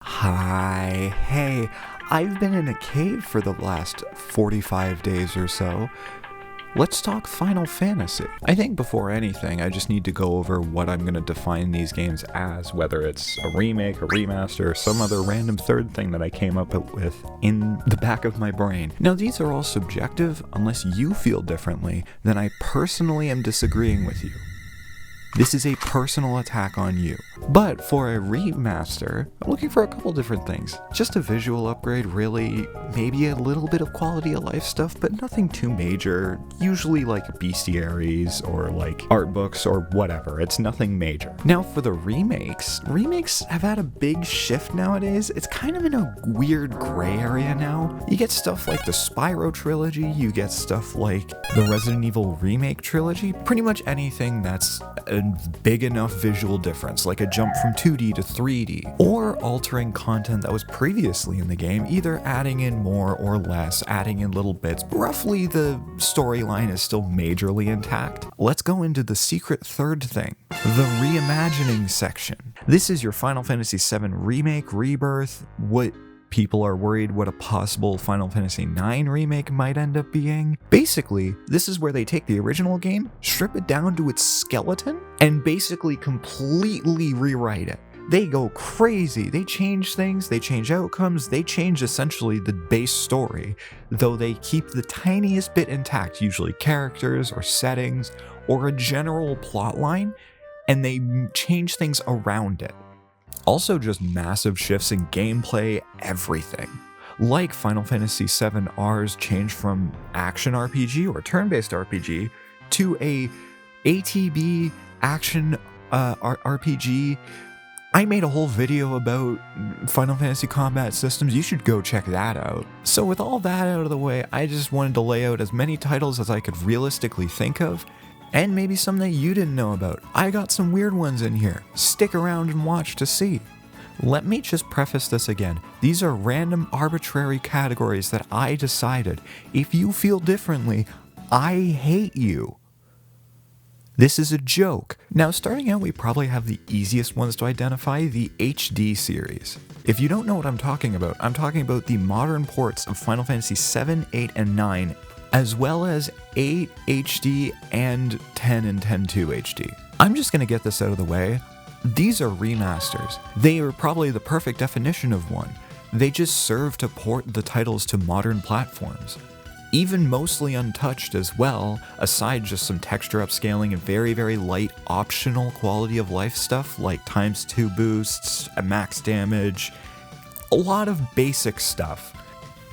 Hey, I've been in a cave for the last 45 days or so. Let's talk Final Fantasy. I think before anything, I just need to go over what I'm going to define these games as, whether it's a remake, a remaster, or some other random third thing that I came up with in the back of my brain. Now, these are all subjective. Unless you feel differently, then I personally am disagreeing with you. This is a personal attack on you. But for a remaster, I'm looking for a couple different things. Just a visual upgrade, really, maybe a little bit of quality of life stuff, but nothing too major. Usually like bestiaries or like art books or whatever. It's nothing major. Now for the remakes have had a big shift nowadays. It's kind of in a weird gray area now. You get stuff like the Spyro trilogy, you get stuff like the Resident Evil Remake trilogy, pretty much anything that's a big enough visual difference, like a jump from 2D to 3D, or altering content that was previously in the game, either adding in more or less, adding in little bits. Roughly, the storyline is still majorly intact. Let's go into the secret third thing, the Reimagining section. This is your Final Fantasy VII Remake, Rebirth, what people are worried what a possible Final Fantasy IX remake might end up being. Basically, this is where they take the original game, strip it down to its skeleton, and basically completely rewrite it. They go crazy, they change things, they change outcomes, they change essentially the base story, though they keep the tiniest bit intact, usually characters or settings or a general plot line, and they change things around it. Also just massive shifts in gameplay, everything. Like Final Fantasy VII R's change from action RPG or turn-based RPG to a ATB action RPG. I made a whole video about Final Fantasy combat systems. You should go check that out. So with all that out of the way, I just wanted to lay out as many titles as I could realistically think of, and maybe some that you didn't know about. I got some weird ones in here. Stick around and watch to see. Let me just preface this again. These are random arbitrary categories that I decided. If you feel differently, I hate you. This is a joke. Now, starting out, we probably have the easiest ones to identify, the HD series. If you don't know what I'm talking about the modern ports of Final Fantasy 7, 8, and 9, as well as 8 HD and 10 and 10.2 HD. I'm just going to get this out of the way. These are remasters. They are probably the perfect definition of one. They just serve to port the titles to modern platforms. Even mostly untouched as well, aside just some texture upscaling and very, very light optional quality of life stuff like ×2 boosts, max damage, a lot of basic stuff.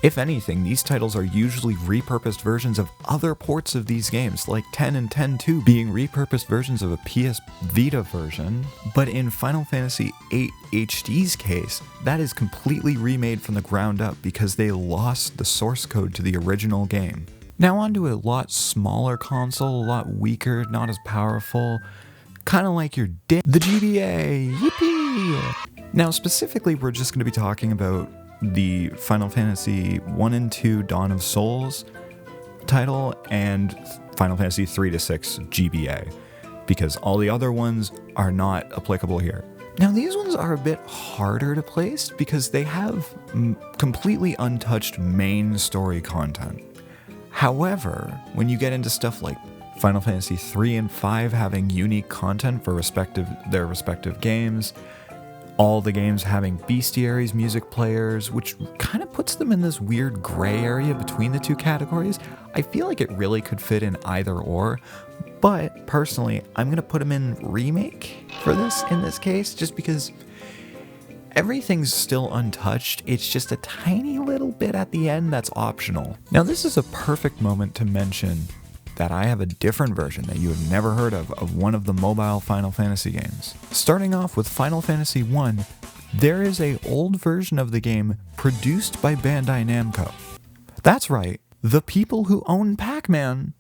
If anything, these titles are usually repurposed versions of other ports of these games, like 10 and 10.2 being repurposed versions of a PS Vita version, but in Final Fantasy VIII HD's case, that is completely remade from the ground up because they lost the source code to the original game. Now onto a lot smaller console, a lot weaker, not as powerful, kind of like your the GBA, yippee! Now specifically, we're just going to be talking about the Final Fantasy 1 and 2 Dawn of Souls title and Final Fantasy 3 to 6 GBA, because all the other ones are not applicable here. Now these ones are a bit harder to place because they have completely untouched main story content. However, when you get into stuff like Final Fantasy 3 and 5 having unique content for their respective games, all the games having bestiaries, music players, which kind of puts them in this weird gray area between the two categories. I feel like it really could fit in either or, but personally, I'm going to put them in remake in this case, just because everything's still untouched. It's just a tiny little bit at the end that's optional. Now, this is a perfect moment to mention that I have a different version that you have never heard of one of the mobile Final Fantasy games. Starting off with Final Fantasy 1, there is an old version of the game produced by Bandai Namco. That's right, the people who own Pac-Man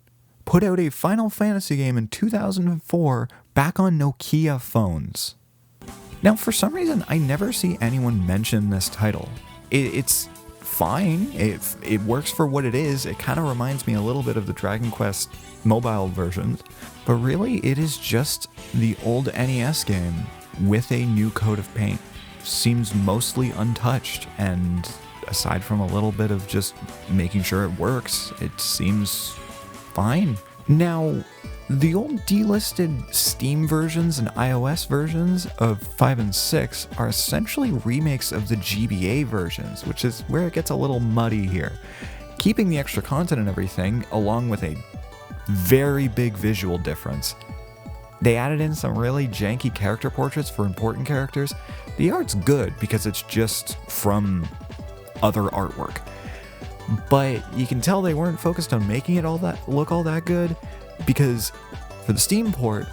put out a Final Fantasy game in 2004 back on Nokia phones. Now, for some reason, I never see anyone mention this title. It's fine. It works for what it is. It kind of reminds me a little bit of the Dragon Quest mobile versions, but really it is just the old NES game with a new coat of paint. seems mostly untouched, and aside from a little bit of just making sure it works, it seems fine. Now, the old delisted Steam versions and iOS versions of 5 and 6 are essentially remakes of the GBA versions, which is where it gets a little muddy here. Keeping the extra content and everything, along with a very big visual difference. They added in some really janky character portraits for important characters. The art's good because it's just from other artwork. But you can tell they weren't focused on making it look all that good, because for the Steam port,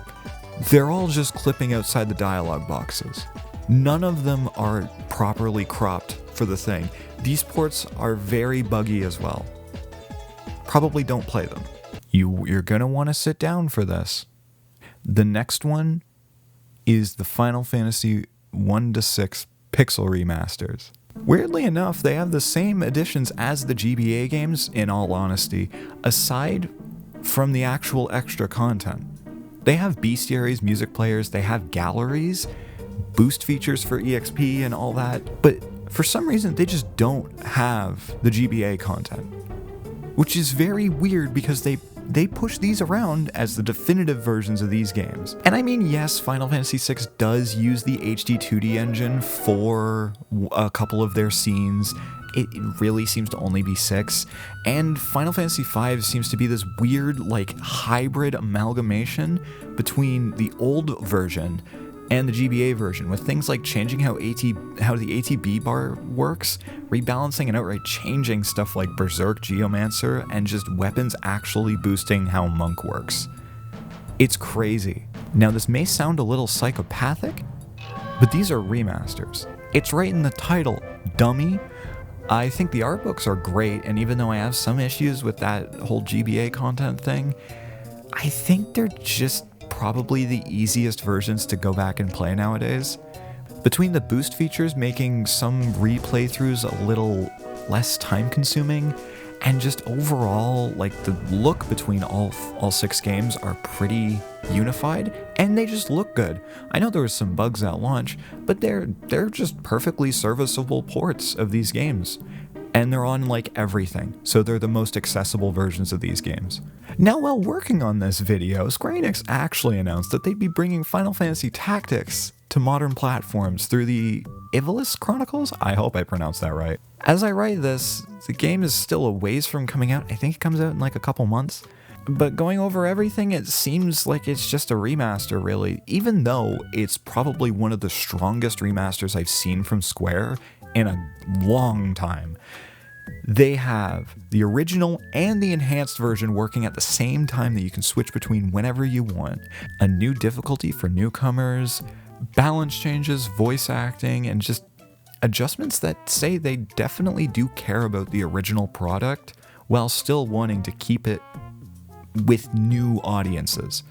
they're all just clipping outside the dialogue boxes. None of them are properly cropped for the thing. These ports are very buggy as well. Probably don't play them. You're gonna want to sit down for this. The next one is the Final Fantasy 1-6 Pixel Remasters. Weirdly enough, they have the same additions as the GBA games, in all honesty, aside from the actual extra content. They have bestiaries, music players, they have galleries, boost features for EXP and all that, but for some reason they just don't have the GBA content. Which is very weird because they push these around as the definitive versions of these games. And I mean, yes, Final Fantasy VI does use the HD 2D engine for a couple of their scenes. It really seems to only be 6. And Final Fantasy V seems to be this weird, like, hybrid amalgamation between the old version and the GBA version, with things like changing how the ATB bar works, rebalancing and outright changing stuff like Berserk Geomancer, and just weapons actually boosting how Monk works. It's crazy. Now, this may sound a little psychopathic, but these are remasters. It's right in the title, dummy. I think the art books are great, and even though I have some issues with that whole GBA content thing, I think they're just probably the easiest versions to go back and play nowadays. Between the boost features making some replaythroughs a little less time consuming, and just overall, like, the look between all 6 games are pretty unified, and they just look good. I know there were some bugs at launch, but they're just perfectly serviceable ports of these games. And they're on, like, everything, so they're the most accessible versions of these games. Now, while working on this video, Square Enix actually announced that they'd be bringing Final Fantasy Tactics to modern platforms through the Ivalice Chronicles? I hope I pronounced that right. As I write this, the game is still a ways from coming out. I think it comes out in like a couple months. But going over everything, it seems like it's just a remaster, really, even though it's probably one of the strongest remasters I've seen from Square in a long time. They have the original and the enhanced version working at the same time that you can switch between whenever you want. A new difficulty for newcomers, balance changes, voice acting, and just adjustments that say they definitely do care about the original product while still wanting to keep it with new audiences.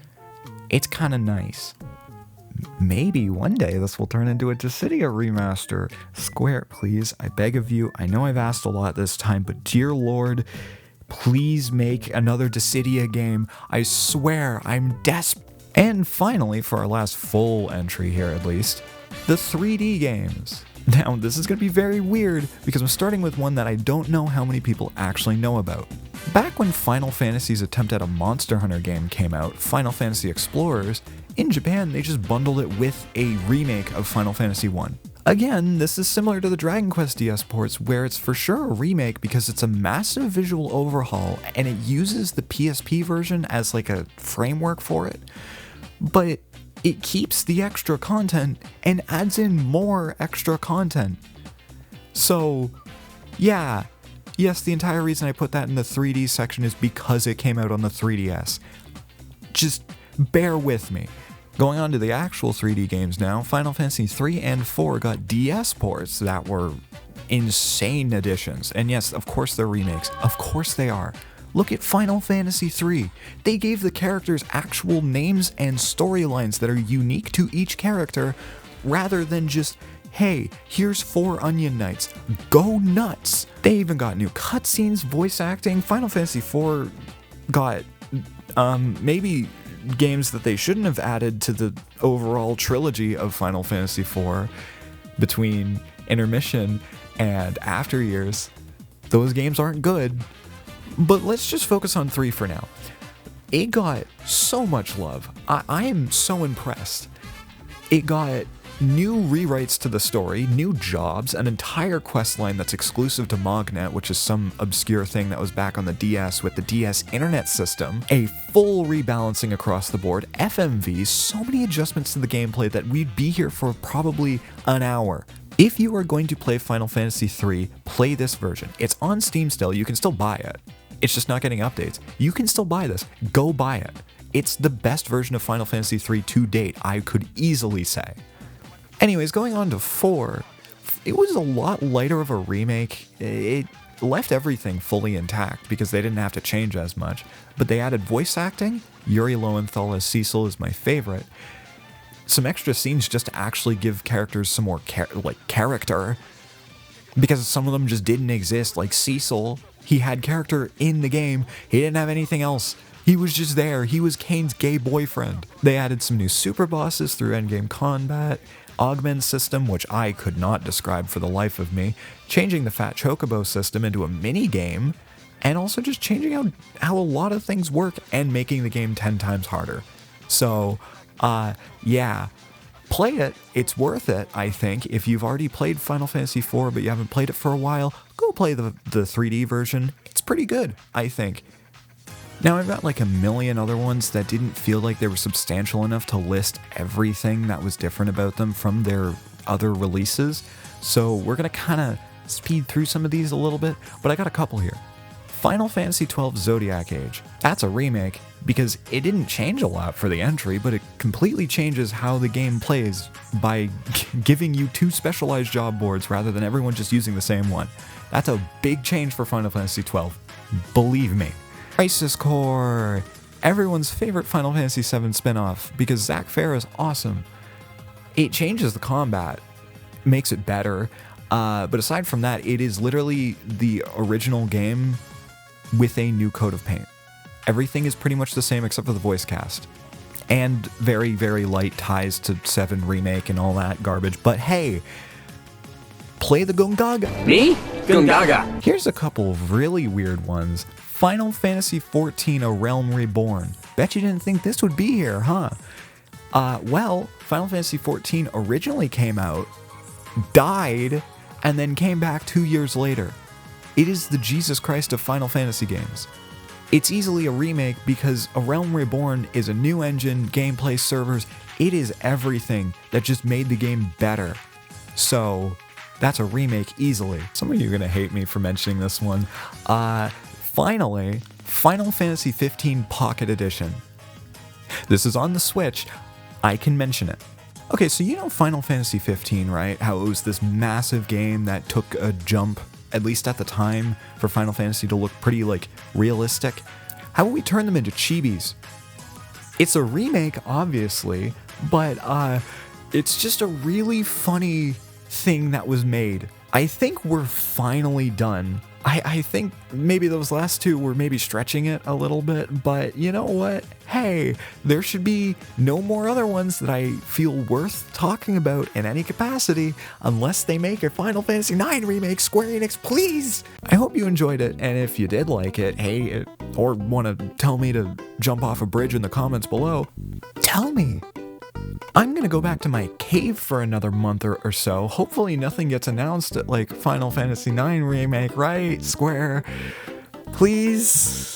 It's kind of nice. Maybe one day this will turn into a Dissidia remaster. Square, please, I beg of you. I know I've asked a lot this time, but dear Lord, please make another Dissidia game. I swear, I'm desperate. And finally, for our last full entry here at least, the 3D games. Now, this is going to be very weird because I'm starting with one that I don't know how many people actually know about. Back when Final Fantasy's attempt at a Monster Hunter game came out, Final Fantasy Explorers, in Japan they just bundled it with a remake of Final Fantasy 1. Again, this is similar to the Dragon Quest DS ports, where it's for sure a remake because it's a massive visual overhaul and it uses the PSP version as like a framework for it. But it keeps the extra content and adds in more extra content. So, yeah. Yes, the entire reason I put that in the 3D section is because it came out on the 3DS. Just bear with me. Going on to the actual 3D games now, Final Fantasy 3 and 4 got DS ports that were insane additions. And yes, of course they're remakes. Of course they are. Look at Final Fantasy 3. They gave the characters actual names and storylines that are unique to each character, rather than just, hey, here's 4 Onion Knights, go nuts! They even got new cutscenes, voice acting. Final Fantasy 4 got, maybe games that they shouldn't have added to the overall trilogy of Final Fantasy 4. between intermission and after years. Those games aren't good. But let's just focus on 3 for now. It got so much love. I am so impressed. It got new rewrites to the story, new jobs, an entire quest line that's exclusive to Mognet, which is some obscure thing that was back on the DS with the DS Internet System, a full rebalancing across the board, FMVs, so many adjustments to the gameplay that we'd be here for probably an hour. If you are going to play Final Fantasy III, play this version. It's on Steam still, you can still buy it. It's just not getting updates. You can still buy this. Go buy it. It's the best version of Final Fantasy III to date, I could easily say. Anyways, going on to 4, it was a lot lighter of a remake. It left everything fully intact because they didn't have to change as much, but they added voice acting. Yuri Lowenthal as Cecil is my favorite. Some extra scenes just to actually give characters some more character, because some of them just didn't exist. Like Cecil, he had character in the game, he didn't have anything else. He was just there. He was Kane's gay boyfriend. They added some new super bosses through endgame combat, augment system, which I could not describe for the life of me, changing the Fat Chocobo system into a mini game, and also just changing how a lot of things work and making the game 10 times harder. So, yeah, play it. It's worth it, I think. If you've already played Final Fantasy IV, but you haven't played it for a while, go play the 3D version. It's pretty good, I think. Now, I've got like a million other ones that didn't feel like they were substantial enough to list everything that was different about them from their other releases, so we're going to kind of speed through some of these a little bit, but I got a couple here. Final Fantasy XII Zodiac Age. That's a remake because it didn't change a lot for the entry, but it completely changes how the game plays by giving you 2 specialized job boards rather than everyone just using the same one. That's a big change for Final Fantasy XII. Believe me. Crisis Core, everyone's favorite Final Fantasy VII spin-off, because Zack Fair is awesome. It changes the combat, makes it better, but aside from that, it is literally the original game with a new coat of paint. Everything is pretty much the same except for the voice cast. And very, very light ties to 7 Remake and all that garbage, but hey, play the Gungaga. Me? Gungaga. Here's a couple of really weird ones. Final Fantasy XIV: A Realm Reborn. Bet you didn't think this would be here, huh? Well, Final Fantasy XIV originally came out, died, and then came back 2 years later. It is the Jesus Christ of Final Fantasy games. It's easily a remake because A Realm Reborn is a new engine, gameplay, servers. It is everything that just made the game better. So, that's a remake easily. Some of you are going to hate me for mentioning this one. Finally, Final Fantasy XV Pocket Edition. This is on the Switch. I can mention it. Okay, so you know Final Fantasy XV, right? How it was this massive game that took a jump, at least at the time, for Final Fantasy to look pretty, realistic. How about we turn them into chibis? It's a remake, obviously, but it's just a really funny thing that was made. I think we're finally done. I think maybe those last 2 were maybe stretching it a little bit, but you know what? Hey, there should be no more other ones that I feel worth talking about in any capacity unless they make a Final Fantasy IX remake. Square Enix, please! I hope you enjoyed it, and if you did like it, hey, or want to tell me to jump off a bridge in the comments below, tell me. I'm gonna go back to my cave for another month or so. Hopefully nothing gets announced at Final Fantasy IX Remake, right? Square, please?